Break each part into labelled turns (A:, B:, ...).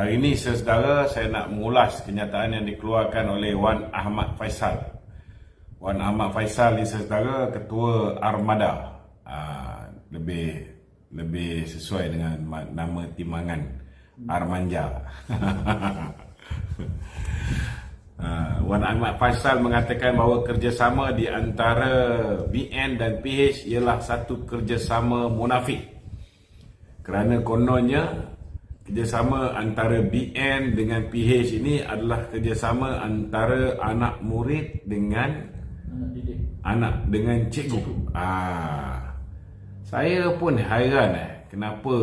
A: Hari ini saudara, saya nak mengulas kenyataan yang dikeluarkan oleh Wan Ahmad Faisal. Wan Ahmad Faisal ni saudara, ketua Armada. Lebih sesuai dengan nama timbangan Armanja. Wan Ahmad Faisal mengatakan bahawa kerjasama di antara BN dan PH ialah satu kerjasama munafik. Kerana kononnya kerjasama antara BN dengan PH ini adalah kerjasama antara anak murid dengan anak dengan cikgu. Saya pun hairan kenapa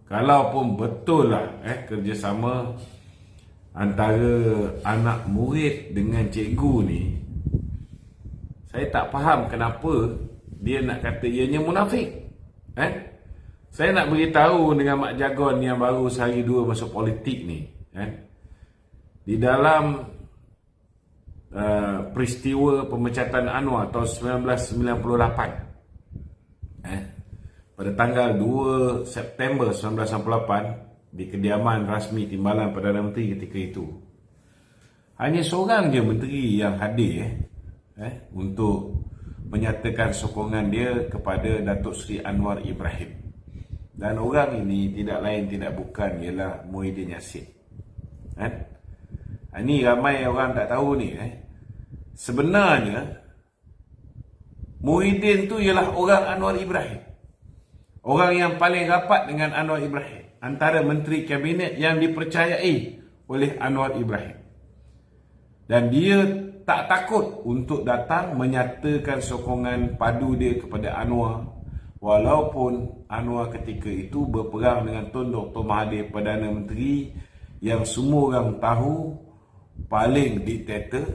A: kalau pun betul lah kerjasama antara anak murid dengan cikgu ni, saya tak faham kenapa dia nak kata ianya munafik. Saya nak beritahu dengan Mak Jagon yang baru sehari dua masuk politik ni, di dalam peristiwa pemecatan Anwar tahun 1998, pada tanggal 2 September 1998, di kediaman rasmi Timbalan Perdana Menteri ketika itu, hanya seorang je menteri yang hadir untuk menyatakan sokongan dia kepada Datuk Seri Anwar Ibrahim. Dan orang ini tidak lain tidak bukan ialah Muhyiddin Yassin. Ini ramai orang tak tahu ni. Sebenarnya Muhyiddin tu ialah orang Anwar Ibrahim. Orang yang paling rapat dengan Anwar Ibrahim, antara menteri kabinet yang dipercayai oleh Anwar Ibrahim. Dan dia tak takut untuk datang menyatakan sokongan padu dia kepada Anwar, walaupun Anwar ketika itu berperang dengan Tun Dr. Mahathir Perdana Menteri yang semua orang tahu paling diktator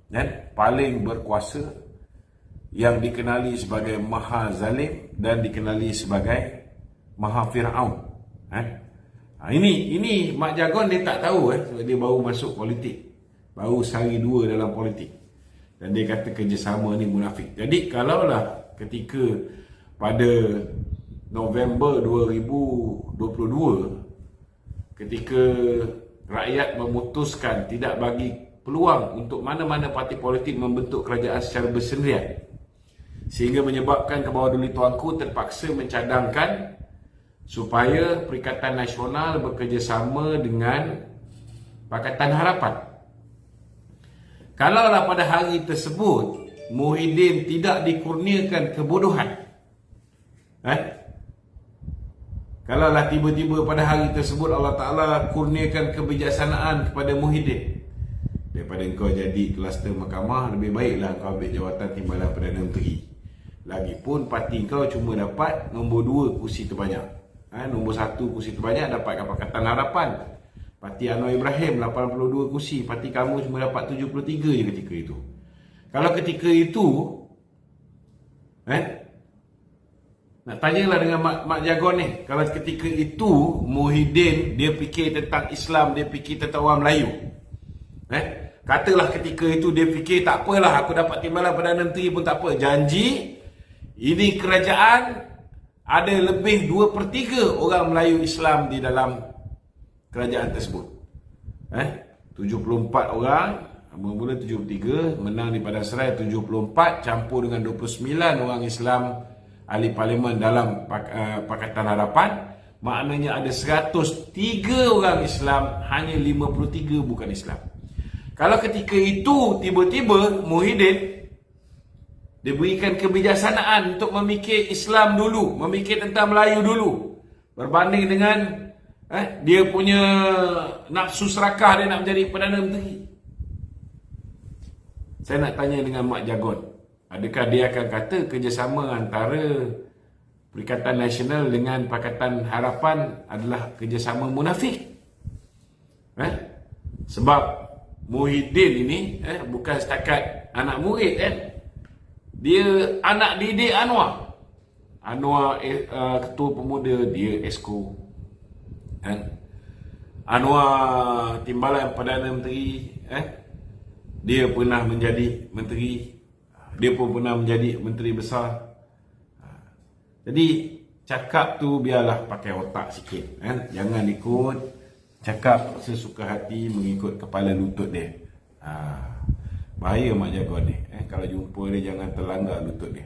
A: dan paling berkuasa, yang dikenali sebagai Maha Zalim dan dikenali sebagai Maha Fir'aun. Ini Mak Jagon dia tak tahu sebab dia baru masuk politik, baru sehari dua dalam politik, dan dia kata kerjasama ni munafik. Jadi kalaulah ketika pada November 2022, ketika rakyat memutuskan tidak bagi peluang untuk mana-mana parti politik membentuk kerajaan secara bersendirian, sehingga menyebabkan ke bawah duli tuanku terpaksa mencadangkan supaya Perikatan Nasional bekerjasama dengan Pakatan Harapan. Kalaulah pada hari tersebut Muhyiddin tidak dikurniakan kebodohan, kalaulah tiba-tiba pada hari tersebut Allah Ta'ala kurniakan kebijaksanaan kepada Muhyiddin, daripada engkau jadi kluster mahkamah, lebih baiklah kau ambil jawatan Timbalan Perdana Menteri. Lagipun parti kau cuma dapat nombor 2 kursi terbanyak, nombor 1 kursi terbanyak dapat Pakatan Harapan. Parti Anwar Ibrahim 82 kursi, parti kamu cuma dapat 73 je ketika itu. Kalau ketika itu nak tanyalah dengan Mak Jagon ni, kalau ketika itu Muhyiddin dia fikir tentang Islam, dia fikir tentang orang Melayu, katalah ketika itu dia fikir tak apalah, aku dapat Timbalan Perdana Menteri pun tak apa, janji ini kerajaan ada lebih 2/3 orang Melayu Islam di dalam kerajaan tersebut. 74 orang, mula 73, menang di Padang Serai 74, campur dengan 29 orang Islam ahli parlimen dalam Pakatan Harapan, maknanya ada 103 orang Islam, hanya 53 bukan Islam. Kalau ketika itu tiba-tiba Muhyiddin diberikan kebijaksanaan untuk memikir Islam dulu, memikir tentang Melayu dulu, berbanding dengan dia punya nafsu serakah dia nak menjadi Perdana Menteri, saya nak tanya dengan Mak Jagon, adakah dia akan kata kerjasama antara Perikatan Nasional dengan Pakatan Harapan adalah kerjasama munafik? Sebab Muhyiddin ini bukan setakat anak murid, dia anak didik Anwar. Anwar ketua pemuda, dia esko. Anwar Timbalan Perdana Menteri, dia pernah menjadi menteri, dia pun pernah menjadi menteri besar. Jadi cakap tu biarlah pakai otak sikit, jangan ikut cakap sesuka hati mengikut kepala lutut dia. Bahaya Mak Jagon ni. Kalau jumpa dia jangan terlanggar lutut dia.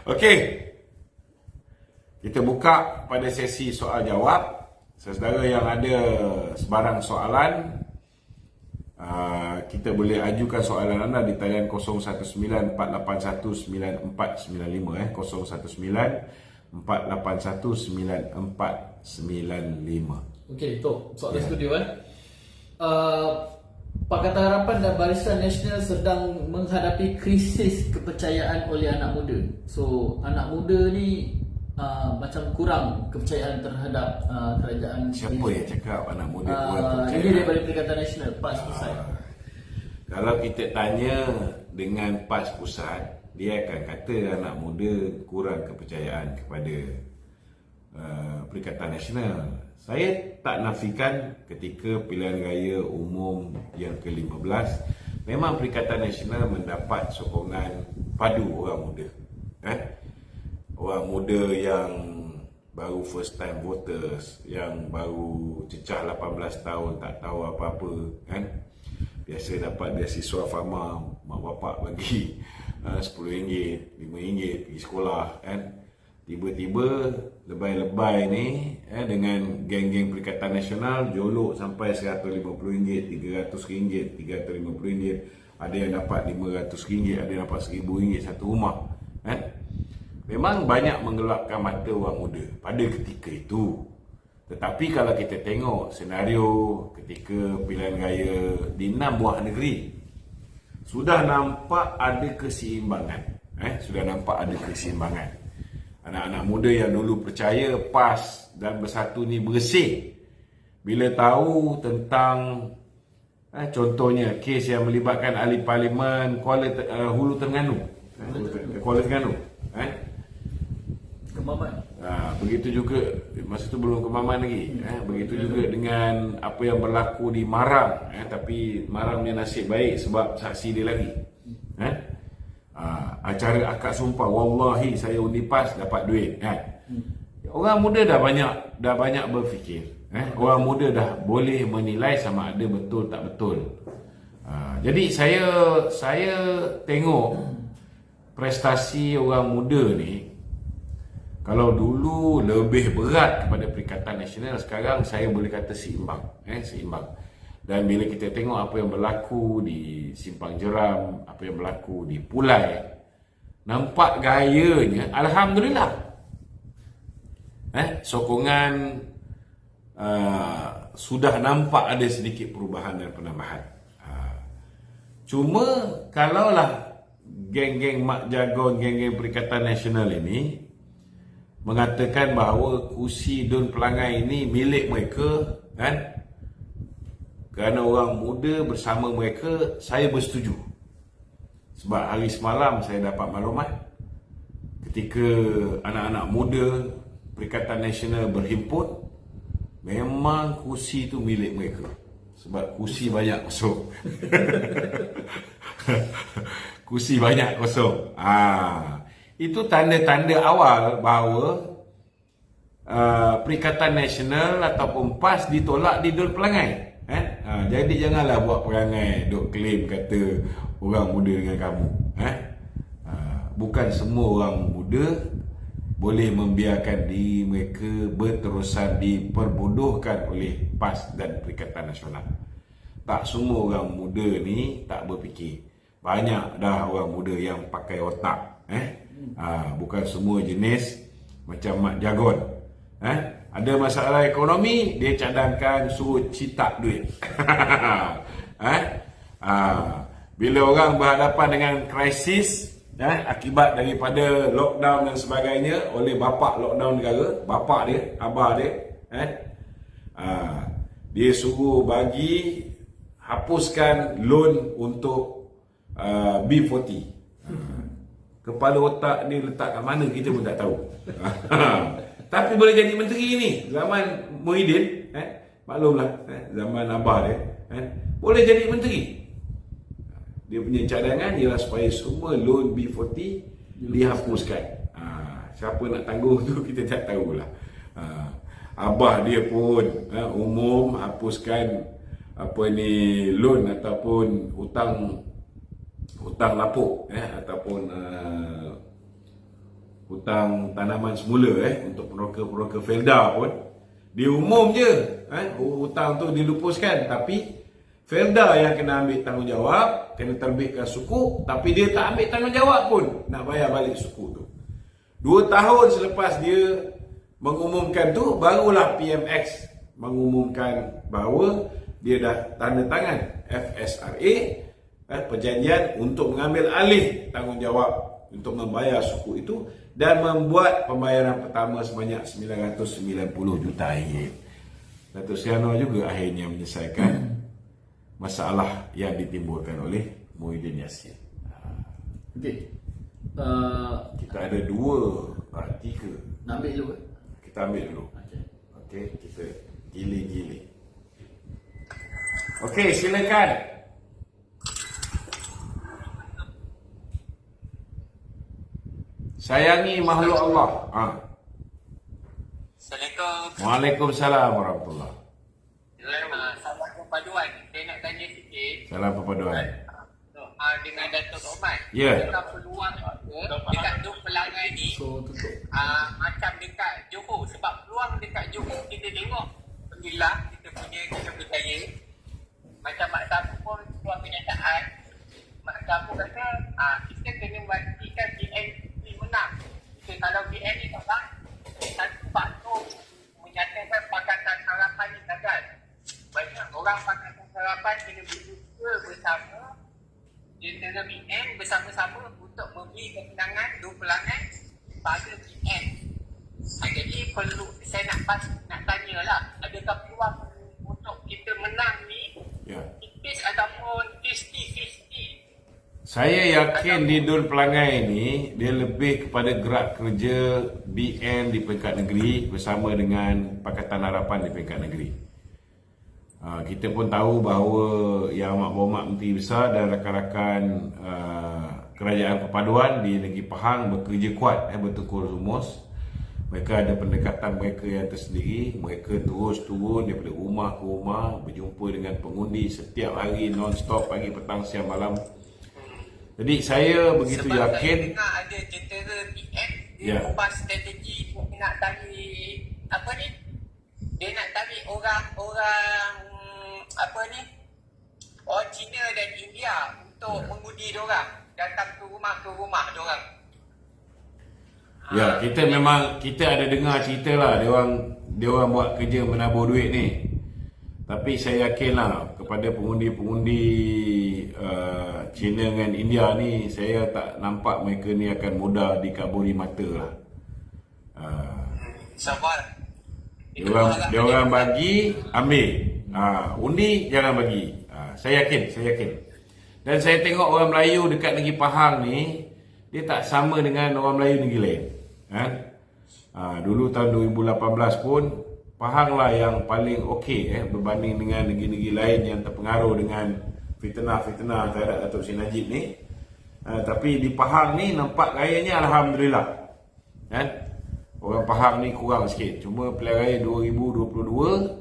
A: Okey. Kita buka pada sesi soal jawab. Saudara yang ada sebarang soalan, kita boleh ajukan soalan anda di talian 0194819495 0194819495.
B: Okey, Tok, soalan studio Pakatan Harapan dan Barisan Nasional sedang menghadapi krisis kepercayaan oleh anak muda. So, anak muda ni macam kurang kepercayaan terhadap kerajaan.
A: Siapa yang cakap anak muda kurang kepercayaan?
B: Ini daripada Perikatan Nasional, PAS Pusat.
A: Kalau kita tanya dengan PAS Pusat, dia akan kata anak muda kurang kepercayaan kepada Perikatan Nasional. Saya tak nafikan ketika pilihan raya umum yang ke-15 memang Perikatan Nasional mendapat sokongan padu orang muda. Orang muda yang baru first time voters, yang baru cecah 18 tahun, tak tahu apa-apa kan. Biasa dapat beasiswa Fama, mak bapak bagi RM10, RM5 pergi sekolah kan. Tiba-tiba lebay-lebay ni dengan geng-geng Perikatan Nasional jolok sampai RM150, RM300, RM350. Ada yang dapat RM500, ada yang dapat RM1000 satu rumah kan. Memang banyak menggelapkan mata orang muda pada ketika itu. Tetapi kalau kita tengok senario ketika pilihan raya di 6 buah negeri, sudah nampak ada keseimbangan. Sudah nampak ada keseimbangan. Anak-anak muda yang dulu percaya PAS dan Bersatu ni bersih, bila tahu tentang contohnya kes yang melibatkan ahli parlimen Hulu Terengganu, Kuala Terengganu,
B: Kemaman.
A: Begitu juga masa tu belum Kemaman lagi. Begitu juga dengan apa yang berlaku di Marang. Tapi Marang punya nasib baik sebab saksi dia lagi. Acara akad sumpah, wallahi saya undi PAS dapat duit. Orang muda dah banyak berfikir. Orang muda dah boleh menilai sama ada betul tak betul. Jadi saya tengok prestasi orang muda ni. Kalau dulu lebih berat kepada Perikatan Nasional, sekarang saya boleh kata seimbang. Seimbang. Dan bila kita tengok apa yang berlaku di Simpang Jeram, apa yang berlaku di Pulai, nampak gayanya, alhamdulillah. Sokongan sudah nampak ada sedikit perubahan dan penambahan. Cuma kalaulah geng-geng Mak Jagon, geng-geng Perikatan Nasional ini mengatakan bahawa kursi Dun Pelangai ini milik mereka kan, kerana orang muda bersama mereka, saya bersetuju. Sebab hari semalam saya dapat maklumat ketika anak-anak muda Perikatan Nasional berhimpun, memang kursi itu milik mereka. Sebab kursi banyak kosong. Kursi banyak kosong. Itu tanda-tanda awal bahawa Perikatan Nasional ataupun PAS ditolak di Dun Pelangai. Jadi janganlah buat perangai duk claim kata orang muda dengan kamu. Bukan semua orang muda boleh membiarkan diri mereka berterusan diperbodohkan oleh PAS dan Perikatan Nasional. Tak semua orang muda ni tak berfikir. Banyak dah orang muda yang pakai otak. Bukan semua jenis macam Mak Jagon. Ada masalah ekonomi, dia cadangkan suruh citak duit. Bila orang berhadapan dengan krisis akibat daripada lockdown dan sebagainya oleh bapa lockdown negara, bapa dia, abah dia, dia suruh bagi hapuskan loan untuk B40. Kepala otak dia letak kat mana kita pun tak tahu. Tapi boleh jadi menteri ni zaman Muhyiddin, maklumlah, zaman abah dia, boleh jadi menteri. Dia punya cadangan ialah supaya semua loan B40 dihapuskan. Siapa nak tanggung tu kita tak tahulah. abah dia pun umum hapuskan apa ni loan ataupun hutang lapuk ataupun hutang tanaman semula untuk peroka Felda pun dia umum je hutang tu dilupuskan, tapi Felda yang kena ambil tanggungjawab, kena terbitkan suku, tapi dia tak ambil tanggungjawab pun nak bayar balik suku tu. 2 tahun selepas dia mengumumkan tu, barulah PMX mengumumkan bahawa dia dah tanda tangan FSRA, perjanjian untuk mengambil alih tanggungjawab untuk membayar suku itu dan membuat pembayaran pertama sebanyak 990 juta ringgit. Datuk Seri Anwar juga akhirnya menyelesaikan masalah yang ditimbulkan oleh Muhyiddin Yassin.
B: Okey.
A: Kita ada 3.
B: Nak ambil dulu.
A: Kita ambil dulu. Okey, kita giling-giling. Okey, silakan. Sayangi makhluk Allah.
C: Assalamualaikum.
A: Waalaikumsalam warahmatullahi.
C: Salam perpaduan. Saya nak tanya sikit.
A: Salam perpaduan.
C: Dengan Datuk Rahman.
A: Ya.
C: Adakah peluang dekat Duk Pelangai ni
B: So tutup.
C: macam dekat Johor? Sebab peluang dekat Johor kita tengok pergilah kita berjaya. Macam Mak Sabu pun keluar kenyataan. Mak Sabu kata kita kena pastikan BNP menang. Kalau BNP kalah, satu faktor menyatakan Pakatan Harapan ni gagal. Banyak orang Pakatan Harapan kena berusaha bersama Jentera BN bersama-sama untuk memberi kemenangan Duk Pelangai pada BN. Jadi perlu saya nak tanyalah, adakah peluang untuk kita menang ni tipis ataupun 50-50?
A: Saya yakin di Dun Pelangai ni dia lebih kepada gerak kerja BN di peringkat negeri bersama dengan Pakatan Harapan di peringkat negeri. Kita pun tahu bahawa Yang Amat Berhormat Menteri Besar dan rakan-rakan Kerajaan Perpaduan di Negeri Pahang bekerja kuat bertukar rumus. Mereka ada pendekatan mereka yang tersendiri. Mereka terus turun daripada rumah ke rumah, berjumpa dengan pengundi setiap hari non-stop, pagi, petang, siang, malam. Jadi saya begitu
C: sebab
A: yakin.
C: Sebab saya dengar ada jentera BN dia ubah strategi untuk nak tarik apa ni? Dia nak tarik orang orang Cina dan India untuk mengundi diorang, datang ke rumah diorang.
A: Ya, kita ada dengar cerita lah dia orang buat kerja menabur duit ni. Tapi saya yakinlah kepada pengundi-pengundi China dengan India ni, saya tak nampak mereka ni akan mudah dikaburi mata lah.
C: Sabar.
A: Dia orang bagi, ambil. Undi jangan bagi. Saya yakin. Dan saya tengok orang Melayu dekat negeri Pahang ni, dia tak sama dengan orang Melayu negeri lain. Dulu tahun 2018 pun Pahang lah yang paling okey berbanding dengan negeri-negeri lain yang terpengaruh dengan fitnah-fitnah terhadap Datuk Seri Najib ni. Tapi di Pahang ni nampak rayanya alhamdulillah. Orang Pahang ni kurang sikit. Cuma pilihan raya 2022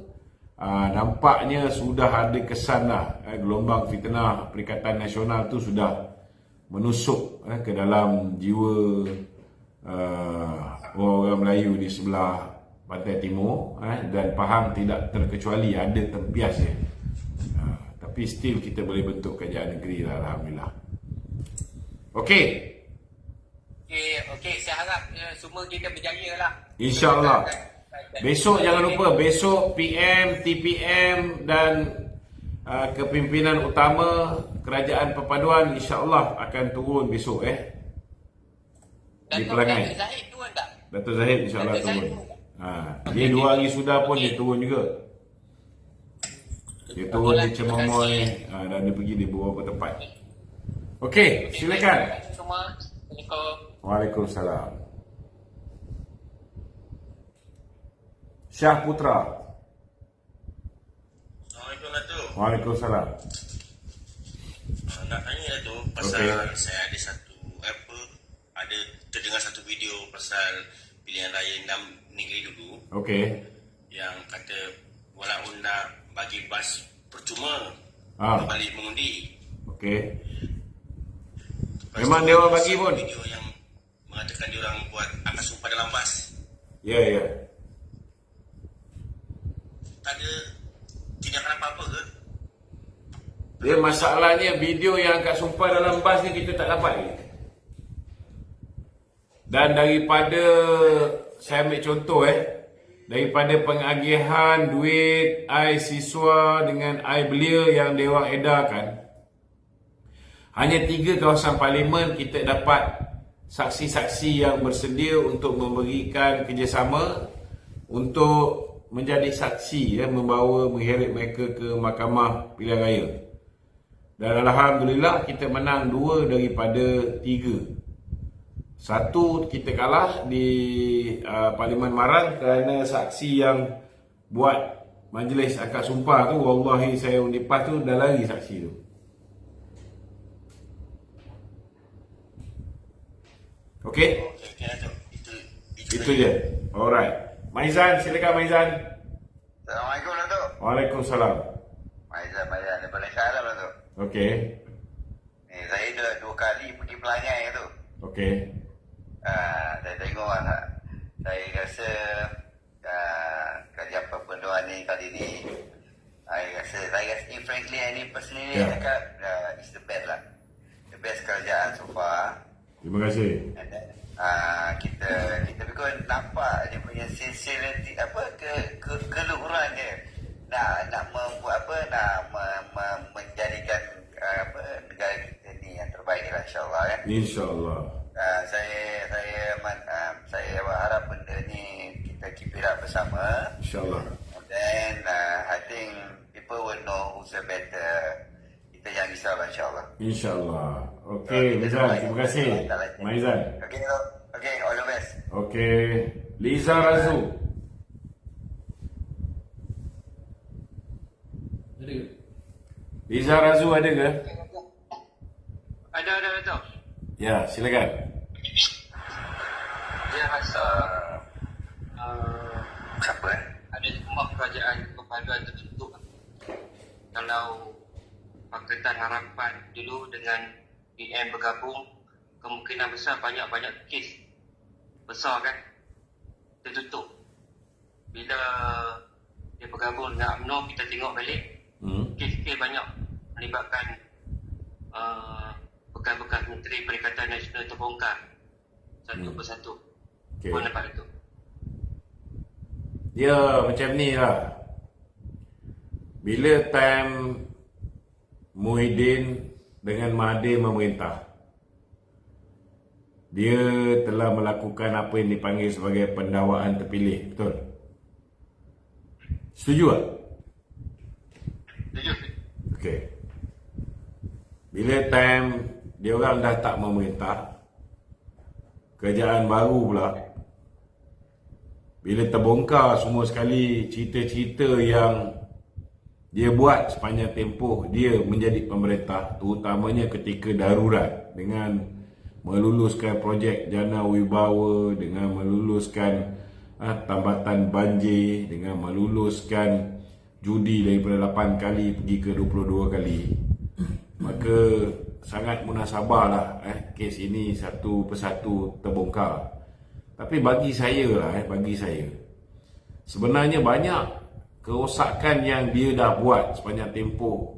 A: nampaknya sudah ada kesan lah. Gelombang fitnah Perikatan Nasional tu sudah menusuk ke dalam jiwa orang Melayu di sebelah pantai timur, dan Pahang tidak terkecuali, ada tempias dia. Tapi still kita boleh bentuk kerajaan negeri lah, alhamdulillah. Okey,
C: saya harap semua kita berjaya lah.
A: InsyaAllah. Besok jangan lupa, besok PM, TPM dan kepimpinan utama Kerajaan Perpaduan insyaAllah akan turun besok di Pelangai.
C: Datuk Zahid turun tak?
A: Datuk Zahid insyaAllah turun. Dia 2 hari sudah pun dia turun juga. Dia turun di Cemomoy dan dia pergi di beberapa tempat. Okey, silakan.
C: Terima kasih semua. Assalamualaikum.
A: Waalaikumsalam. Syah Putra.
D: Assalamualaikum Datuk.
A: Waalaikumsalam.
D: Nak tanya Datuk pasal saya ada terdengar satu video pasal pilihan raya 6 negeri dulu.
A: Okey.
D: yang kata walaupun nak bagi bas percuma balik mengundi.
A: Okey.
D: Lepas
A: Memang
D: tu,
A: dia orang bagi pun.
D: video yang mengatakan dia orang buat akan sumpah dalam bas.
A: Ya, ya.
D: Tak ada tindakan apa-apa ke?
A: Dia masalahnya video yang kat sumpah dalam bas ni kita tak dapat lagi. Dan daripada saya ambil contoh daripada pengagihan duit I siswa dengan I belia yang dia orang edarkan, hanya 3 kawasan parlimen kita dapat saksi-saksi yang bersedia untuk memberikan kerjasama untuk menjadi saksi membawa mengheret mereka ke mahkamah pilihan raya. Dan alhamdulillah kita menang 2 daripada 3. Satu kita kalah di Parlimen Marang kerana saksi yang buat majlis akad sumpah tu, wallahi saya undi PAS tu dah lari saksi tu. Okey?
D: Okey, Datuk.
A: Itu je. Alright. Maizan, silakan Maizan.
E: Assalamualaikum Datuk.
A: Waalaikumsalam.
E: Maizan daripada Syarab Datuk.
A: Okey.
E: Saya dah 2 kali pergi pelangai tu.
A: Okey.
E: Saya tengok saya rasa kerja perpenduan ni kali ni saya rasa frankly ini personally cakap it's the best lah. The best kerjaan so far.
A: Terima kasih.
E: And then, kita pun nampak dia punya sincerity keluhuran dia nak membuat menjadikan negara kita ni yang terbaik lah, insyaallah
A: InsyaAllah.
E: Saya berharap benda ni kita keep it up bersama.
A: InsyaAllah.
E: And then I think people will know who's the better. Kita jangan risau lah, insyaAllah.
A: InsyaAllah. Okey, Maizan, terima kasih. Maizan.
E: Okay, all the best.
A: Okey. Liza Razu.
B: Ada ke?
A: Liza Razu ada ke?
C: Ada Datuk.
A: Ya, silakan.
C: Dia rasa
E: Siapa
C: ada sebuah kerajaan kepaduan tertentu. Kalau Pakatan Harapan dulu dengan PM bergabung, kemungkinan besar banyak-banyak kes besar kan tertutup. Bila dia bergabung dengan UMNO, kita tengok balik kes-kes banyak melibatkan bekas-bekas Menteri Perikatan Nasional terbongkar satu persatu.
A: Okey.
C: Apa nampak itu?
A: Dia macam ni lah. Bila time Muhyiddin dengan Mahathir memerintah, dia telah melakukan apa yang dipanggil sebagai pendakwaan terpilih. Betul? Setuju tak?
C: Setuju.
A: Okey. Bila time dia orang dah tak memerintah, kerajaan baru pula, bila terbongkar semua sekali cerita-cerita yang dia buat sepanjang tempoh dia menjadi pemerintah, terutamanya ketika darurat dengan meluluskan projek Jana Wibawa, dengan meluluskan tambatan banjir, dengan meluluskan judi daripada 8 kali pergi ke 22 kali. Maka sangat munasabahlah kes ini satu persatu terbongkar. Tapi bagi saya sebenarnya banyak kerosakan yang dia dah buat sepanjang tempoh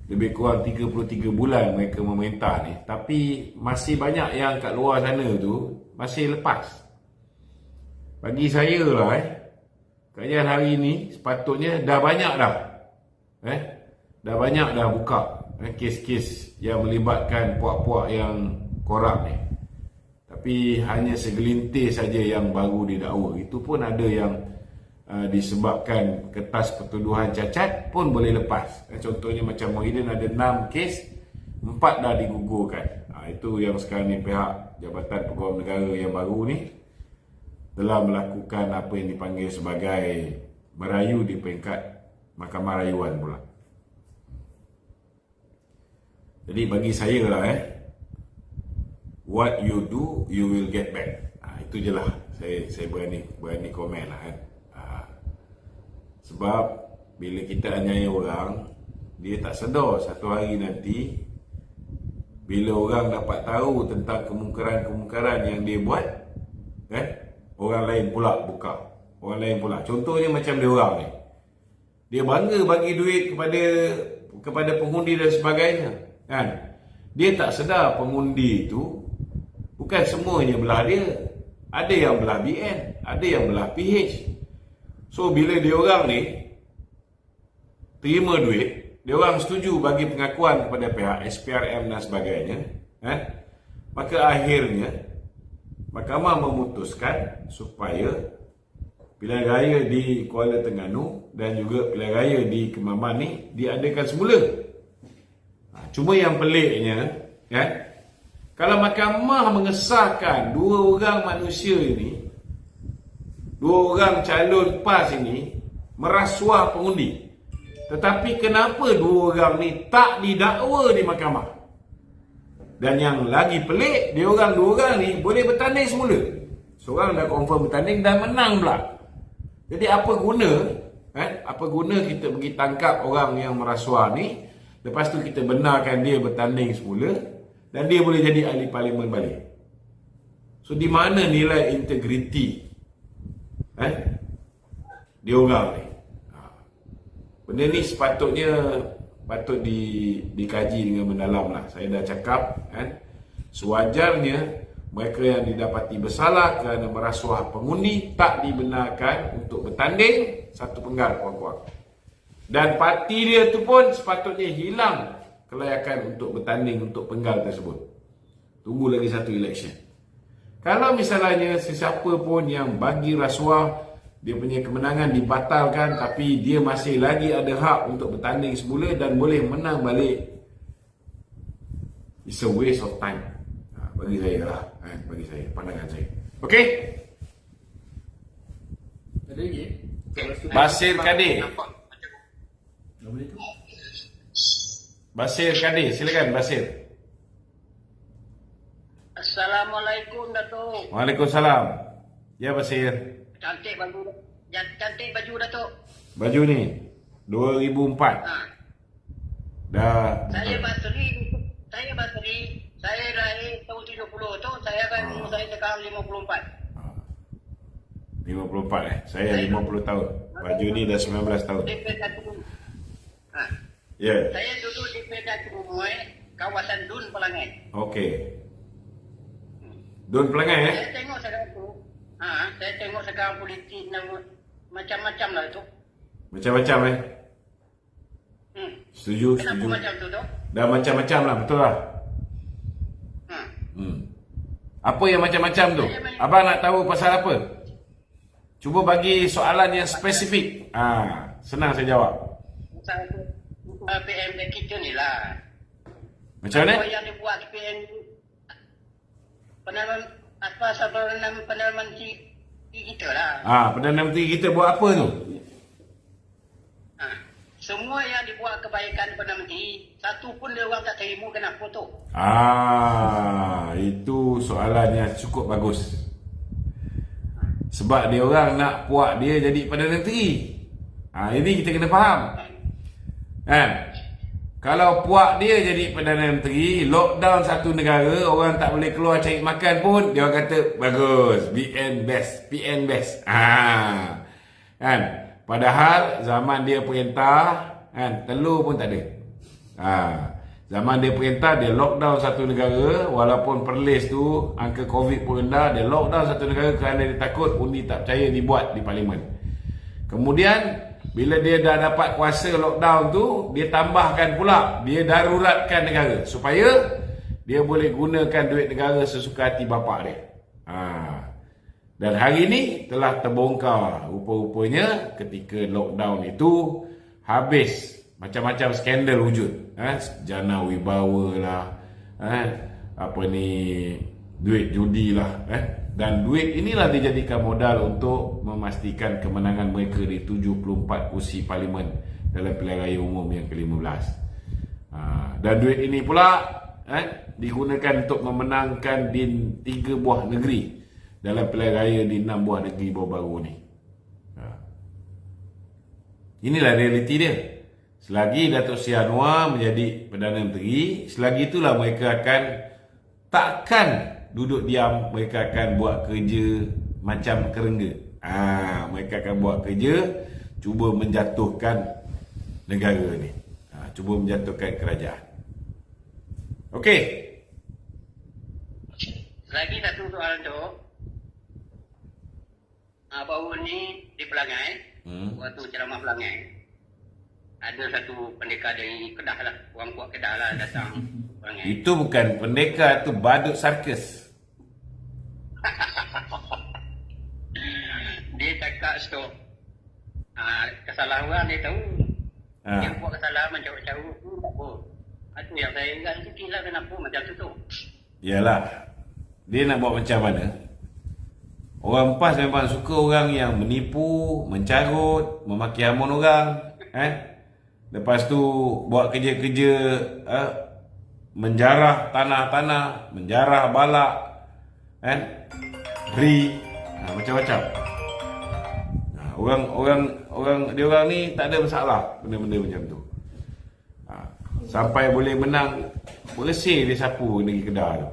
A: lebih kurang 33 bulan mereka memerintah ni, tapi masih banyak yang kat luar sana tu masih lepas. Bagi saya lah kerajaan hari ni sepatutnya dah banyak dah buka kes-kes yang melibatkan puak-puak yang korup ni. Tapi hanya segelintir saja yang baru didakwa. Itu pun ada yang disebabkan kertas pertuduhan cacat pun boleh lepas. Contohnya macam Muhyiddin ada 6 kes, 4 dah digugurkan. Itu yang sekarang ni pihak Jabatan Peguam Negara yang baru ni telah melakukan apa yang dipanggil sebagai merayu di peringkat Mahkamah Rayuan pula. Jadi bagi saya lah what you do, you will get back. Itu je lah. Saya berani komen lah Sebab bila kita aniaya orang, dia tak sedar satu hari nanti bila orang dapat tahu tentang kemungkaran-kemungkaran yang dia buat, kan, orang lain pula buka. Orang lain pula. Contohnya macam dia orang ni. Dia bangga bagi duit kepada pengundi dan sebagainya, kan. Dia tak sedar pengundi itu bukan semuanya belah dia. Ada yang belah BN, ada yang belah PH. So bila dia orang ni terima duit, dia orang setuju bagi pengakuan kepada pihak SPRM dan sebagainya, maka akhirnya mahkamah memutuskan supaya pilihan raya di Kuala Terengganu dan juga pilihan raya di Kemaman ni diadakan semula. Cuma yang peliknya, kan, kalau mahkamah mengesahkan dua orang manusia ini, dua orang calon PAS ini merasuah pengundi, tetapi kenapa dua orang ni tak didakwa di mahkamah? Dan yang lagi pelik, dia orang dua orang ni boleh bertanding semula. Seorang dah confirm bertanding dan menang pula. Jadi apa guna, apa guna kita pergi tangkap orang yang merasuah ni, lepas tu kita benarkan dia bertanding semula dan dia boleh jadi ahli parlimen balik. So di mana nilai integriti dia orang ni? Benda ni sepatutnya patut dikaji dengan mendalam lah. Saya dah cakap, kan, sewajarnya mereka yang didapati bersalah kerana merasuah pengundi tak dibenarkan untuk bertanding satu penggal, puan-puan. Dan parti dia tu pun sepatutnya hilang kelayakan untuk bertanding untuk penggal tersebut. Tunggu lagi satu election. Kalau misalnya sesiapa pun yang bagi rasuah, dia punya kemenangan dibatalkan tapi dia masih lagi ada hak untuk bertanding semula dan boleh menang balik, it's a waste of time. Bagi saya lah, bagi saya, pandangan saya. Okey?
B: Ada lagi?
A: Basir Kadir.
B: Nama dia tu?
A: Basir Kadir, silakan Basir.
C: Assalamualaikum Datuk.
A: Waalaikumsalam. Ya Basir.
C: Cantik baju Datuk.
A: Baju ni 2004. Dah.
C: Saya Basri. Saya lahir tahun 70 tu. Saya kan umur saya sekarang 54.
A: 54 Saya 50 tahun. Baju ni dah 19 tahun. Ya.
C: Saya duduk di Pedak Rumoi, kawasan Dun Pelangai.
A: Okey. Dun Pelangai
C: Saya tengok sekarang tu. Saya tengok sekarang politik macam-macam lah tu.
A: Macam-macam Setuju.
C: Kenapa macam tu tu?
A: Dah macam-macam lah, betul lah. Apa yang macam-macam tu? Abang nak tahu pasal apa? Cuba bagi soalan yang spesifik. Senang saya jawab.
C: Pasal PMB kita ni lah.
A: Macam mana?
C: Apa yang dibuat PMB Perdana Menteri kita lah.
A: Perdana Menteri kita buat apa tu?
C: Semua yang dibuat kebaikan Perdana Menteri, satu pun dia orang tak terima, kenapa tu?
A: Itu soalan yang cukup bagus. Sebab dia orang nak puak dia jadi Perdana Menteri. Ini kita kena faham. Kan? Kalau puak dia jadi Perdana Menteri, lockdown satu negara, orang tak boleh keluar cari makan pun, dia orang kata bagus, PN best. Kan? Padahal zaman dia perintah, kan, telur pun tak ada. Zaman dia perintah, dia lockdown satu negara, walaupun Perlis tu angka COVID pun rendah, dia lockdown satu negara kerana dia takut undi tak percaya dibuat di parlimen. Kemudian bila dia dah dapat kuasa lockdown tu, dia tambahkan pula, dia daruratkan negara supaya dia boleh gunakan duit negara sesuka hati bapak dia. Dan hari ini telah terbongkar rupa-rupanya ketika lockdown itu habis macam-macam skandal wujud. Jana wibawa lah, duit judi lah. Dan duit inilah dijadikan modal untuk memastikan kemenangan mereka di 74 kursi parlimen dalam pilihan raya umum yang ke-15. Dan duit ini pula digunakan untuk memenangkan di 3 buah negeri dalam pilihan raya di 6 buah negeri baru-baru ni. Inilah realiti dia. Selagi Datuk Seri Anwar menjadi Perdana Menteri, selagi itulah mereka akan takkan duduk diam, mereka akan buat kerja macam kerengga. Mereka akan buat kerja cuba menjatuhkan negara ni. Cuba menjatuhkan kerajaan. Okey.
C: Lagi satu soalan tu. Baru ni di Pelangai, waktu ceramah Pelangai, ada satu pendekar dari Kedah lah, orang kuat Kedah lah datang Pelangai.
A: Itu bukan pendekar, itu badut sarkas.
C: Dia cakap stop. Kesalahan orang dia tahu. Yang buat kesalahan mencarut-carut tu tak apa. Itu yang saya ingat sikit lah, kenapa macam tu.
A: Yalah, dia nak buat macam mana? Orang PAS memang suka orang yang menipu, mencarut, memaki hamun orang. Lepas tu buat kerja-kerja menjarah tanah-tanah, menjarah balak, macam-macam. Orang ni tak ada masalah benda-benda macam tu. Sampai boleh menang, bersih dia sapu negeri Kedah tu.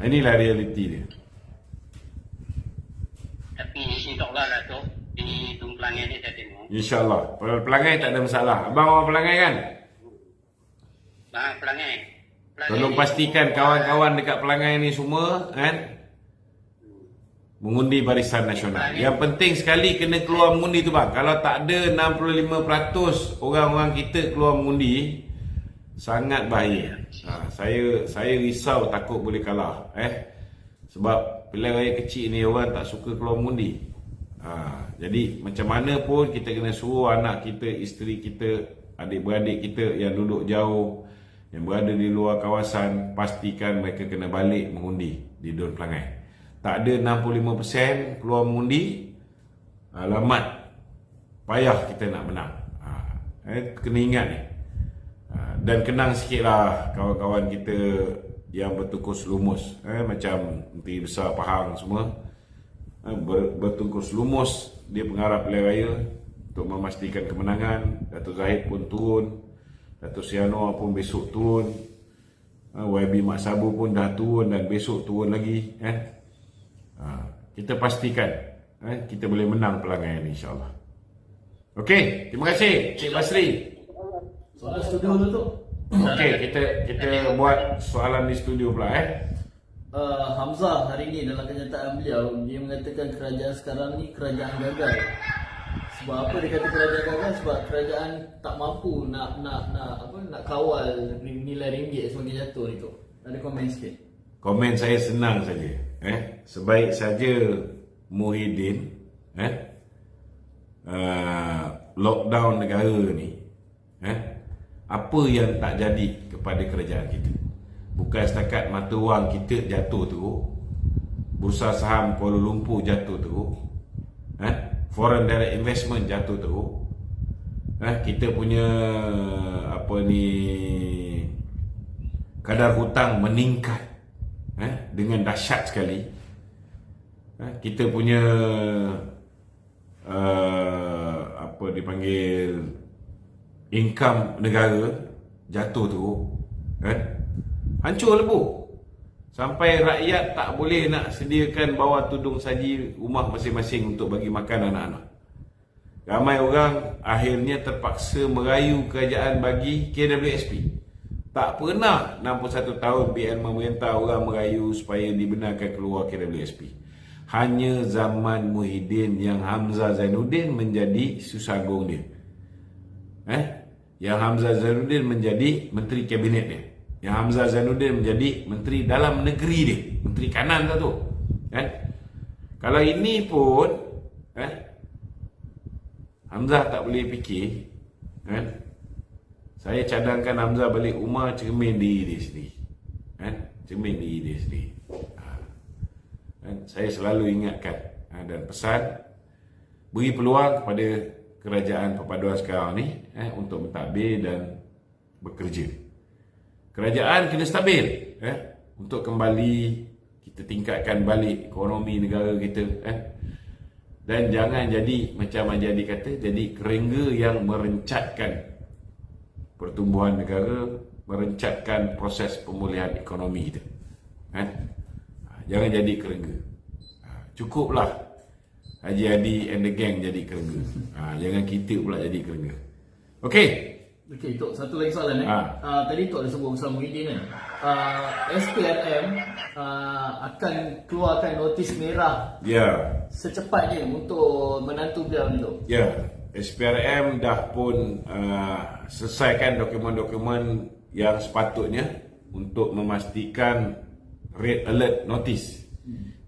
A: Inilah realiti dia.
C: Tapi insyaAllah lah tu, di Pelangai ni saya tengok.
A: InsyaAllah. Pelangai tak ada masalah. Abang orang Pelangai kan?
C: Pelangai.
A: Tolong pastikan kawan-kawan dekat Pelangai ni semua mengundi Barisan Nasional. Yang penting sekali kena keluar mengundi tu bang. Kalau tak ada 65% orang-orang kita keluar mengundi, sangat bahaya. Saya risau takut boleh kalah. Sebab pilihan raya kecil ni orang tak suka keluar mengundi. Jadi macam mana pun kita kena suruh anak kita, isteri kita, adik-beradik kita yang duduk jauh, yang berada di luar kawasan, pastikan mereka kena balik mengundi di Dun Pelangai. Tak ada 65% keluar mengundi, alamat payah kita nak menang. Kena ingat ni. Dan kenang sikit lah kawan-kawan kita yang bertungkus lumus, macam Menteri Besar Pahang semua, bertungkus lumus. Dia pengarah pilihan raya untuk memastikan kemenangan. Datuk Zahid pun turun, Datuk Seri Anwar pun besok turun, YB Mak Sabu pun dah turun dan besok turun lagi. Kita pastikan kita boleh menang Pelangai ni, insyaAllah. Okey, terima kasih Cik Basri.
B: Soalan studio dulu tu.
A: Okey, kita buat soalan di studio pula.
B: Hamzah hari ini dalam kenyataan beliau, dia mengatakan kerajaan sekarang ni kerajaan gagal. Sebab apa dia kata kerajaan gagal? Sebab kerajaan tak mampu nak kawal nilai ringgit semakin jatuh itu. Ada komen sikit.
A: Komen saya senang saja. Sebaik saja Muhyiddin lockdown negara ni, apa yang tak jadi kepada kerajaan kita. Bukan setakat mata wang kita jatuh teruk, bursa saham Kuala Lumpur jatuh teruk, foreign direct investment jatuh teruk, kita punya kadar hutang meningkat dengan dahsyat sekali. Kita punya income negara jatuh teruk, hancur lebur. Sampai rakyat tak boleh nak sediakan bawa tudung saji rumah masing-masing untuk bagi makan anak-anak. Ramai orang akhirnya terpaksa merayu kerajaan bagi KWSP. Tak pernah 61 tahun PN memerintah orang merayu supaya dibenarkan keluar KWSP. Hanya zaman Muhyiddin yang Hamzah Zainuddin menjadi susanggung dia. Yang Hamzah Zainuddin menjadi menteri kabinet dia. Yang Hamzah Zainuddin menjadi menteri dalam negeri dia, menteri kanan tu. Kalau ini pun Hamzah tak boleh fikir, saya cadangkan Hamzah balik rumah, cermin diri dia sendiri. Cermin diri dia sendiri. Saya selalu ingatkan dan pesan, beri peluang kepada kerajaan perpaduan sekarang ni untuk mentadbir dan bekerja. Kerajaan kena stabil untuk kembali kita tingkatkan balik ekonomi negara kita. Dan jangan jadi macam Majadi kata, jadi kerengga yang merencatkan pertumbuhan negara, merencatkan proses pemulihan ekonomi kita. Jangan jadi kerengga. Cukuplah Haji Hadi and the gang jadi kerengga. Jangan kita pula jadi kerengga. Okey.
B: Okey, Tok, satu lagi soalan tadi Tok ada sebut pasal Muhyiddin kan. SPRM akan keluarkan notis merah secepatnya untuk menantu beliau ni, Tok.
A: SPRM dah pun selesaikan dokumen-dokumen yang sepatutnya untuk memastikan red alert notice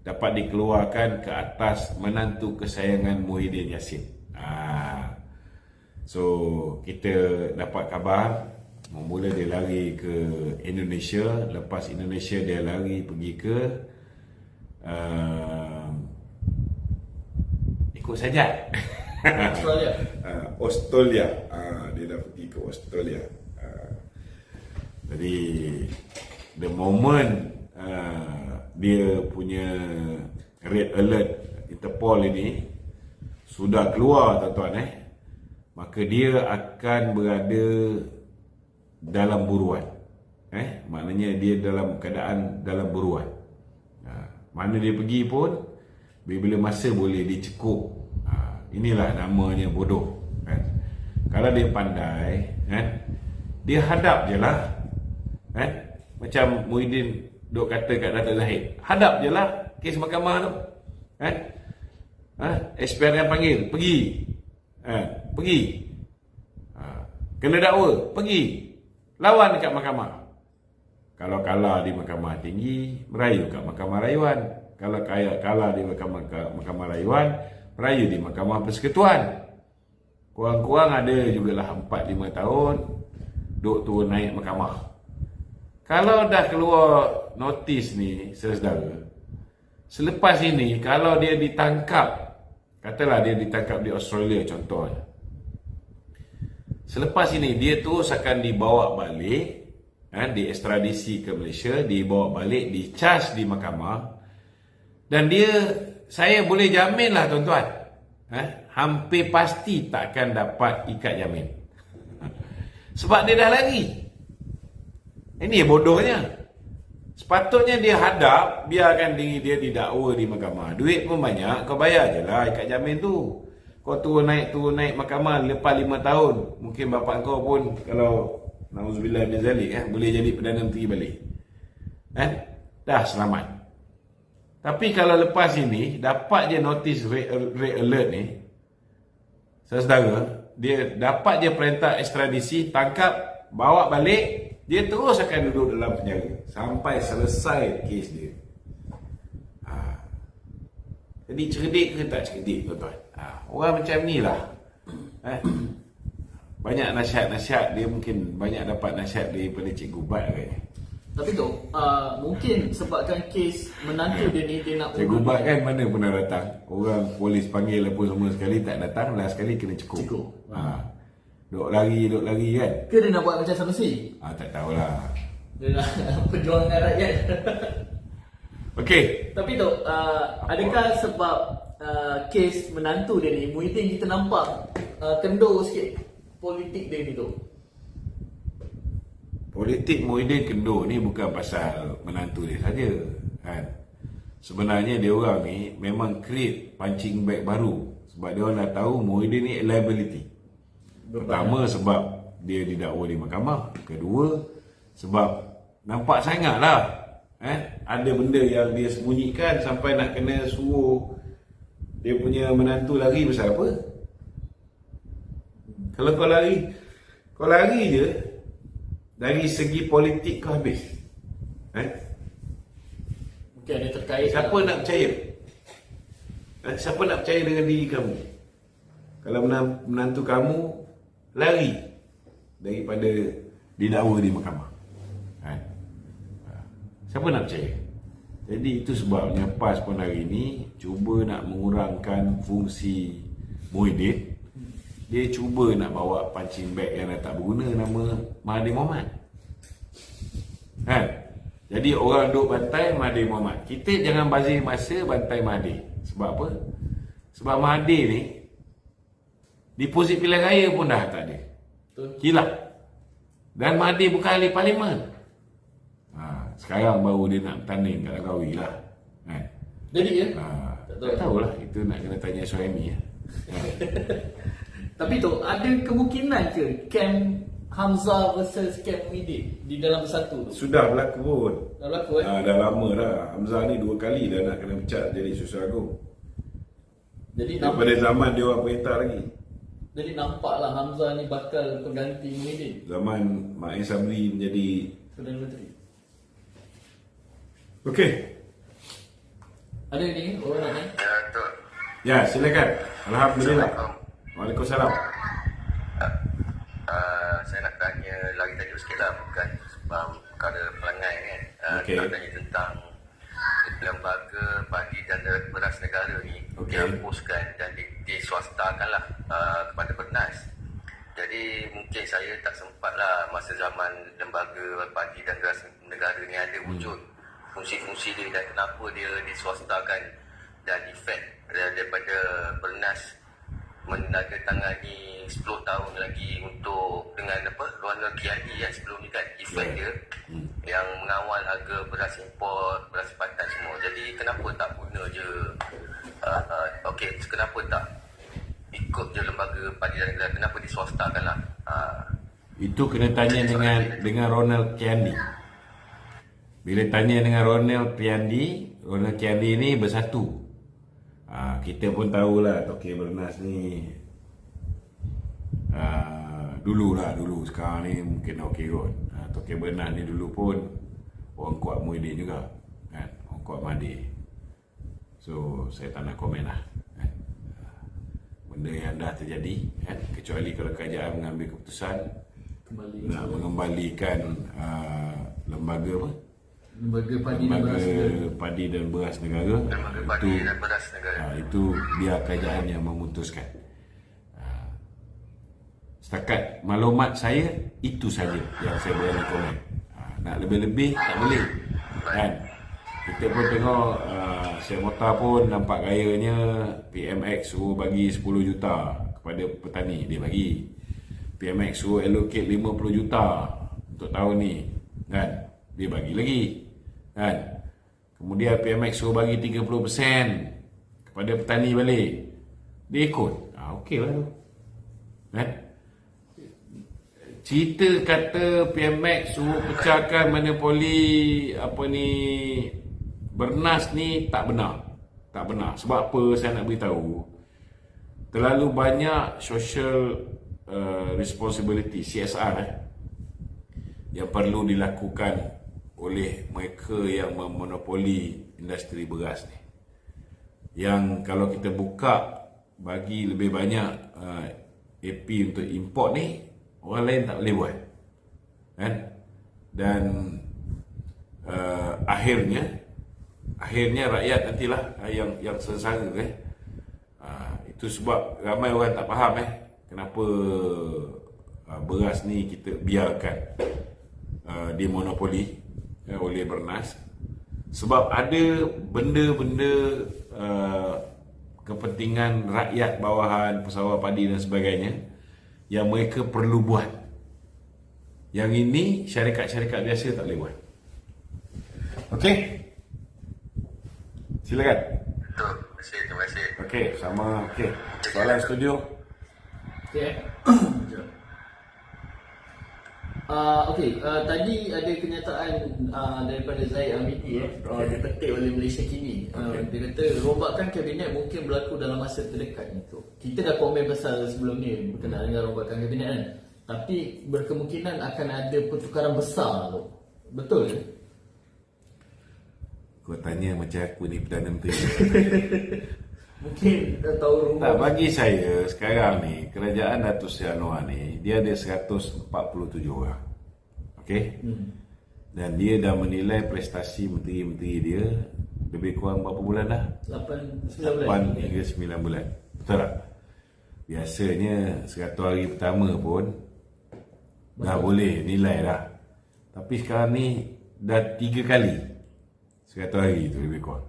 A: dapat dikeluarkan ke atas menantu kesayangan Muhyiddin Yassin. So kita dapat khabar mula dia lari ke Indonesia, lepas Indonesia dia lari pergi ke ikut saja Australia. Dia dah pergi ke Australia. Jadi the moment dia punya red alert Interpol ini sudah keluar, tuan-tuan, maka dia akan berada dalam buruan. Maknanya dia dalam keadaan dalam buruan. Mana dia pergi pun, bila masa boleh dicekup. Inilah namanya bodoh. Kalau dia pandai, dia hadap je lah. Macam Muhyiddin duk kata kat Datuk Zahid, hadap je lah kes mahkamah tu. SPRM panggil, pergi. Pergi. Kena dakwa, pergi. Lawan dekat mahkamah. Kalau kalah di mahkamah tinggi, merayu kat mahkamah rayuan. Kalau kalah di mahkamah rayuan, merayu di mahkamah persekutuan. Kurang-kurang ada jugalah 4-5 tahun duk turun naik mahkamah. Kalau dah keluar notis ni, saudara, selepas ini kalau dia ditangkap, katalah dia ditangkap di Australia contohnya, selepas ini dia terus akan dibawa balik, diekstradisi ke Malaysia, dibawa balik, dicas di mahkamah. Dan dia, saya boleh jamin lah tuan-tuan, hampir pasti takkan dapat ikat jamin. Sebab dia dah lari. Ini bodohnya. Sepatutnya dia hadap, biarkan diri dia didakwa di mahkamah. Duit pun banyak, kau bayar je lah ikat jamin tu. Kau turun naik mahkamah lepas 5 tahun. Mungkin bapak kau pun, kalau na'udzubillah min zalik, boleh jadi Perdana Menteri balik. Dah selamat. Tapi kalau lepas ini dapat je notis red alert ni, saudara, dia dapat je perintah ekstradisi, tangkap, bawa balik, dia terus akan duduk dalam penjara sampai selesai kes dia. Jadi cerdik ke tak cerdik, tuan-tuan? Orang macam ni lah. Banyak nasihat-nasihat, dia mungkin banyak dapat nasihat daripada Cikgu Bat kan.
B: Tapi tu, mungkin sebabkan kes menantu dia ni, dia nak
A: Cikgu Bat kan mana pernah datang. Orang polis panggil apa semua sekali tak datang, last sekali kena cukup. Duk lari kan.
B: Ke dia nak buat macam Sanusi?
A: Tak tahulah.
B: Dia nak perjuangan rakyat.
A: Okey.
B: Tapi tu, adakah sebab kes menantu dia ni, Muhyiddin kita nampak kendor sikit politik dia ni tu?
A: Politik Muhyiddin kendor ni bukan pasal menantu dia saja, kan. Sebenarnya dia orang ni memang create punching bag baru. Sebab dia orang dah tahu Muhyiddin ni liability. Pertama sebab dia didakwa di mahkamah. Kedua sebab nampak sangat lah ada benda yang dia sembunyikan sampai nak kena suruh dia punya menantu lari pasal apa. Kalau kau lari je, dari segi politik kau habis.
B: Mungkin ada terkait.
A: Siapa nak percaya? Siapa nak percaya dengan diri kamu? Kalau menantu kamu lari daripada didakwa di mahkamah. Siapa nak percaya? Jadi itu sebabnya PAS pun hari ini cuba nak mengurangkan fungsi Muhyiddin. Dia cuba nak bawa punching bag yang dah tak berguna nama Mahathir Mohamad. Jadi orang duk bantai Mahathir Mohamad. Kita jangan bazir masa bantai Mahathir. Sebab apa? Sebab Mahathir ni deposit pilihan raya pun dah tak ada.
B: Betul.
A: Hilang. Dan Mahathir bukan ahli parlimen. Sekarang baru dia nak bertanding kat Langkawi lah. Kan?
B: Jadi ya.
A: Tak tahulah, itu nak kena tanya Suhaimi ya.
B: Tapi tu ada kemungkinan ke camp Hamzah versus camp Muhyiddin di dalam bersatu tu?
A: Sudah berlaku pun.
B: Dah berlaku
A: Dah lama dah. Hamzah ni 2 kali dah nak kena pecat jadi Susah Agung.
B: Jadi
A: Daripada zaman dia orang perintah lagi.
B: Jadi nampaklah Hamzah ni bakal pengganti Muhyiddin
A: Zaman Mak Sabri menjadi
B: Perdana Menteri.
A: okey.
B: Ada ni orang nak ni?
E: Ya, Tok.
A: Ya, silakan. Alhamdulillah. Waalaikumsalam.
E: Saya nak tanya lagi tajuk sikit lah, bukan perkara pelangai kan.
A: Okey.
E: Nak tanya tentang lembaga padi dan beras negara ni
A: Okey.
E: dihapuskan dan diswastakan lah kepada Bernas. Jadi mungkin saya tak sempat lah masa zaman lembaga padi dan beras negara ni ada wujud fungsi-fungsi dia dan kenapa dia diswastakan dan efek daripada Bernas menandatangani 10 tahun lagi untuk dengan Ronald Kiani yang sebelum ni kan efek dia yang mengawal harga beras import, beras padan semua. Jadi kenapa tak guna je okey, kenapa tak ikut je lembaga padi dan negara, kenapa diswastakan lah?
A: Itu kena tanya dengan Ronald Kiandi. Bila tanya dengan Ronald Kiandi ni bersatu. Kita pun tahulah Tokey Bernas ni dulu. Sekarang ni mungkin okey kot. Tokey Bernas ni dulu pun orang kuat Muhyiddin juga kan? Orang kuat Mahathir. So saya tak nak komen lah kan? Benda yang dah terjadi kan? Kecuali kalau kerajaan mengambil keputusan nak mengembalikan lembaga apa?
B: Lembaga padi dan beras negara.
A: Lembaga
E: Padi dan beras negara.
A: Itu biar kerajaan yang memutuskan. Setakat maklumat saya itu saja yang saya berani komen. Nak lebih-lebih tak boleh kan. Kita pun tengok Syed pun nampak gayanya PMX suruh bagi 10 juta kepada petani, dia bagi. PMX suruh allocate 50 juta untuk tahun ni kan, dia bagi lagi kan. Kemudian PMX suruh bagi 30% kepada petani balik, dia ikut. Okey lah tu kan. Cerita kata PMX suruh pecahkan monopoli Bernas ni tak benar. Tak benar. Sebab apa saya nak beritahu? Terlalu banyak social responsibility, CSR yang perlu dilakukan oleh mereka yang memonopoli industri beras ni. Yang kalau kita buka bagi lebih banyak AP untuk import ni, orang lain tak boleh buat kan. Dan akhirnya rakyat nantilah yang sengsara kan. Itu sebab ramai orang tak faham kenapa beras ni kita biarkan dimonopoli oleh Bernas. Sebab ada benda-benda kepentingan rakyat bawahan, pesawat padi dan sebagainya yang mereka perlu buat. Yang ini syarikat-syarikat biasa tak boleh buat. Okey? Silakan.
E: Terima kasih.
A: Okey, sama. Okey. Soalan studio.
B: Okey. Tadi ada kenyataan daripada Zahid Hamidi dipetik oleh Malaysia Kini. Dia kata rombakan kabinet mungkin berlaku dalam masa terdekat ni. Kita dah komen pasal sebelum ni berkenaan dengan rombakan kabinet kan. Tapi berkemungkinan akan ada pertukaran besar tu. Betul ke?
A: Kau tanya macam aku ni Perdana Menteri.
B: Mungkin dah tahu rumah.
A: Tak, bagi saya sekarang ni kerajaan Datuk Seri Anwar ni dia ada 147 orang. Okey? Dan dia dah menilai prestasi menteri-menteri dia lebih kurang berapa bulan dah?
B: 8
A: hingga 9 bulan. Betul tak? Biasanya 100 hari pertama pun dah boleh nilai dah. Tapi sekarang ni dah 3 kali 100 hari tu lebih kurang.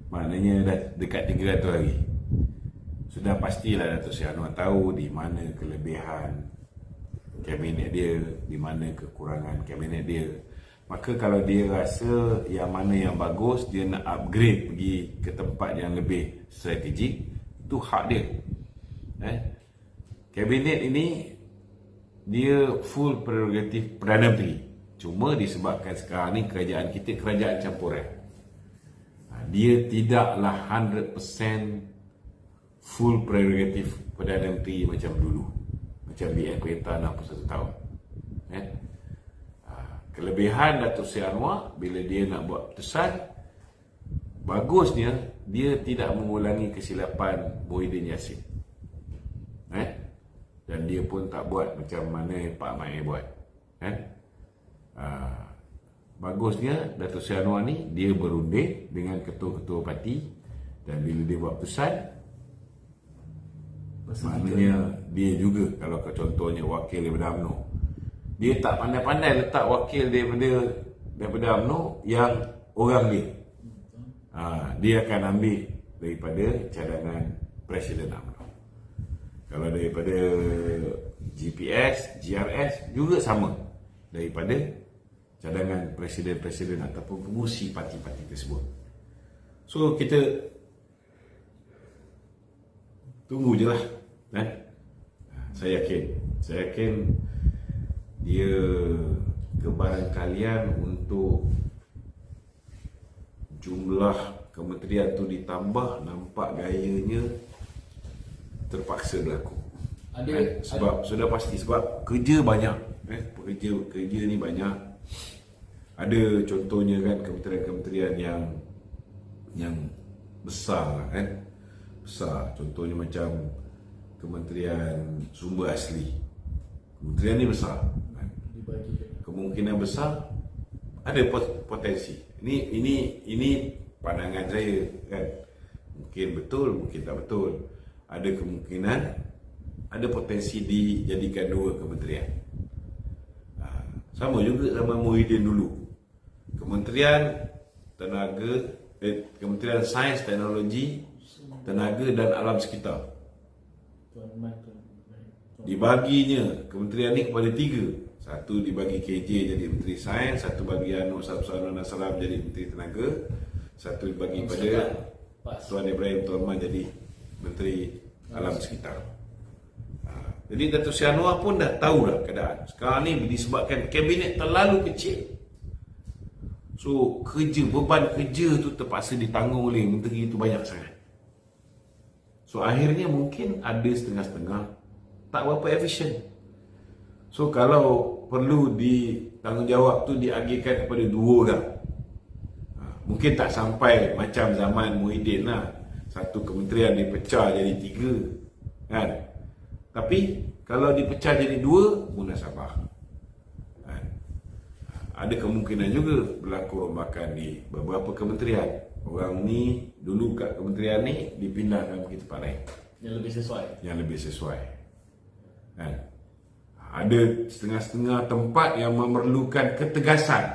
A: Maknanya dah dekat 300 hari. sudah pastilah Datuk Seri Anwar tahu di mana kelebihan kabinet dia, di mana kekurangan kabinet dia. Maka kalau dia rasa yang mana yang bagus, dia nak upgrade pergi ke tempat yang lebih strategik, itu hak dia. Kabinet ini dia full prerogatif Perdana Menteri. Cuma disebabkan sekarang ni kerajaan kita kerajaan campuran. Dia tidaklah 100% full prerogatif Perdana Menteri macam dulu, macam BN Perintah 61 tahun. Kelebihan Datuk Seri Anwar bila dia nak buat keputusan, bagusnya dia tidak mengulangi kesilapan Muhyiddin Yassin. Dan dia pun tak buat macam mana Pak Mai buat. Bagusnya Datuk Seri Anwar ni dia berunding dengan ketua-ketua parti, dan bila dia buat keputusan, maknanya dia juga, kalau contohnya wakil daripada UMNO, dia tak pandai-pandai letak wakil daripada UMNO yang orang dia. Dia akan ambil daripada cadangan Presiden UMNO. Kalau daripada GPS, GRS juga sama, daripada cadangan presiden-presiden ataupun pengurusi parti-parti tersebut. So kita tunggu je lah. Saya yakin dia kebarangkalian untuk jumlah kementerian tu ditambah, nampak gayanya terpaksa berlaku. Sudah pasti, sebab kerja banyak. Kerja ni banyak. Ada contohnya kan kementerian-kementerian yang besar besar. Contohnya macam Kementerian Sumber Asli. Kementerian ni besar. Kemungkinan besar ada potensi. Ini pandangan saya kan. Mungkin betul, mungkin tak betul. Ada kemungkinan, ada potensi dijadikan 2 kementerian. Sama juga sama Muhyiddin dulu. Kementerian Kementerian Sains, Teknologi, Tenaga dan Alam Sekitar. Dibaginya kementerian ni kepada 3. Satu dibagi KJ jadi Menteri Sains, satu bagi Anwar Salam jadi Menteri Tenaga, satu dibagi pada Tuan Ibrahim Tuan jadi Menteri Alam Sekitar. Jadi Datuk Seri Anwar pun dah tahu dah keadaan. Sekarang ni disebabkan kabinet terlalu kecil, so beban kerja tu terpaksa ditanggung oleh menteri itu banyak sangat. So akhirnya mungkin ada setengah-setengah tak berapa efisien. So kalau perlu ditanggungjawab tu diagihkan kepada 2 orang, mungkin tak sampai macam zaman Muhyiddin lah, satu kementerian dipecah jadi 3 kan. Tapi kalau dipecah jadi 2, munasabah kan? Ada kemungkinan juga berlaku rombakan di beberapa kementerian. Orang ni dulu kat kementerian ni dipindahkan pergi tempat lain yang lebih sesuai kan? Ada setengah-setengah tempat yang memerlukan ketegasan,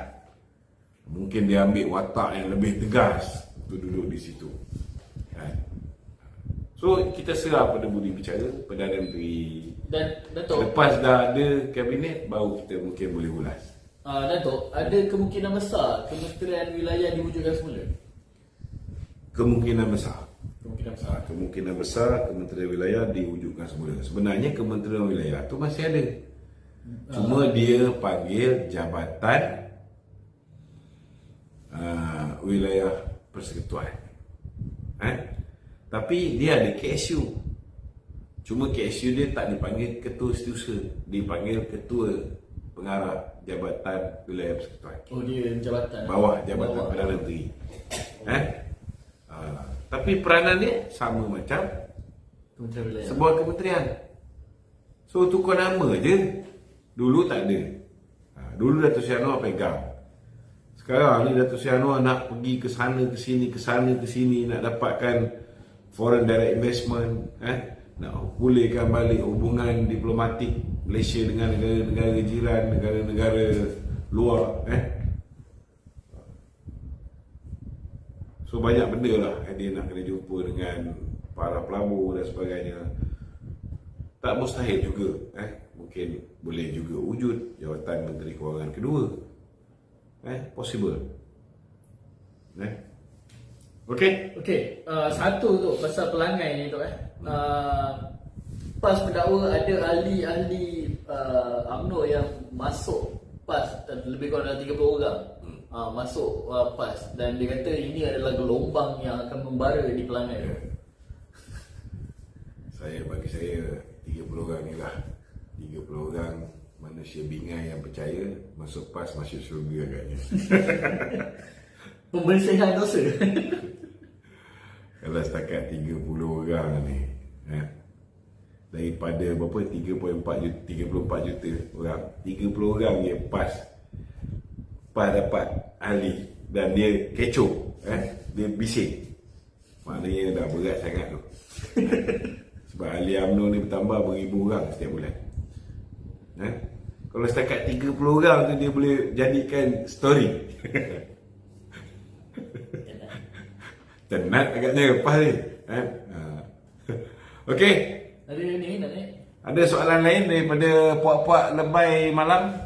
A: mungkin dia ambil watak yang lebih tegas untuk duduk di situ kan? So kita serah pada budi bicara Perdana Menteri. Dan Datuk, lepas dah ada kabinet, baru kita mungkin boleh ulas.
B: Datuk, ada kemungkinan besar Kementerian Wilayah diwujudkan semula?
A: Kemungkinan besar Kementerian Wilayah diwujudkan semula. Sebenarnya Kementerian Wilayah tu masih ada, cuma dia panggil Jabatan Wilayah Persekutuan. Tapi dia ada KSU. Cuma KSU dia tak dipanggil Ketua Setiausaha, dipanggil Ketua Pengarah Jabatan Wilayah Persekutuan.
B: Oh, dia jabatan
A: bawah Jabatan Perdana Menteri. Tapi peranan dia sama macam sebuah kementerian. So tukar nama je. Dulu tak ada. Dulu Datuk Seri Anwar pegang. Sekarang ni Datuk Seri Anwar nak pergi ke sana ke sini, nak dapatkan foreign direct investment, nak pulihkan balik hubungan diplomatik Malaysia dengan negara-negara jiran, negara-negara luar. So banyak benda lah dia nak kena jumpa dengan para pelabur dan sebagainya. Tak mustahil juga, mungkin boleh juga wujud jawatan Menteri Kewangan kedua. Possible. Okey.
B: Satu tu pasal pelangai ni tu PAS mendakwa ada ahli-ahli UMNO yang masuk PAS, lebih kurang dalam 30 orang masuk PAS, dan dia kata ini adalah gelombang yang akan membara di pelangai.
A: Bagi saya 30 orang ni lah, 30 orang manusia bingai yang percaya masuk PAS masuk syurga agaknya.
B: Pembersihan dosa.
A: Kalau setakat 30 orang ni, daripada berapa 34 juta orang, 30 orang je PAS dapat ahli dan dia kecoh, dia bising, maknanya dah berat sangat tu. Sebab ahli UMNO ni bertambah beribu orang setiap bulan. Kalau setakat 30 orang tu dia boleh jadikan story. Tenat agaknya PAS ni. Okey. Ada soalan lain daripada puak-puak lebay malam?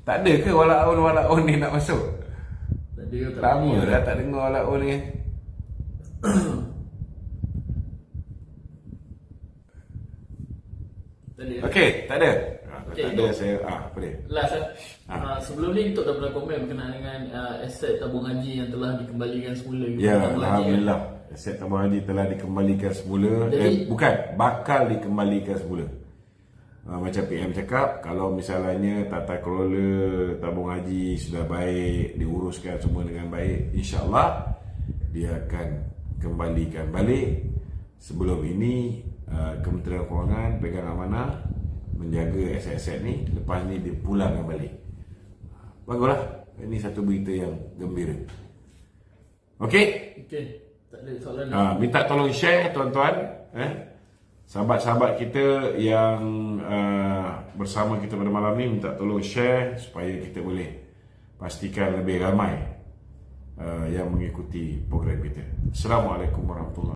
A: Tak ada ke walaun ni nak masuk? Lama dah tak dengar walaun ni. Okey, tak ada. Tak ada, saya apa dia?
B: Last sebelum ni kita dah pernah komen berkenaan dengan aset tabung haji yang telah dikembalikan semula.
A: Ya, alhamdulillah. Aset tabung haji telah dikembalikan semula. Bukan, bakal dikembalikan semula. Macam PM cakap, kalau misalnya tata kelola tabung haji sudah baik, diuruskan semua dengan baik, insya-Allah dia akan kembalikan balik. Sebelum ini Kementerian Kewangan pegang amanah menjaga aset-aset ni, lepas ni dia pulangkan balik. Baguslah, ini satu berita yang gembira. Okey,
B: tak ada soalan.
A: Minta tolong share tuan-tuan, sahabat-sahabat kita yang bersama kita pada malam ni, minta tolong share supaya kita boleh pastikan lebih ramai yang mengikuti program kita. Assalamualaikum warahmatullahi wabarakatuh.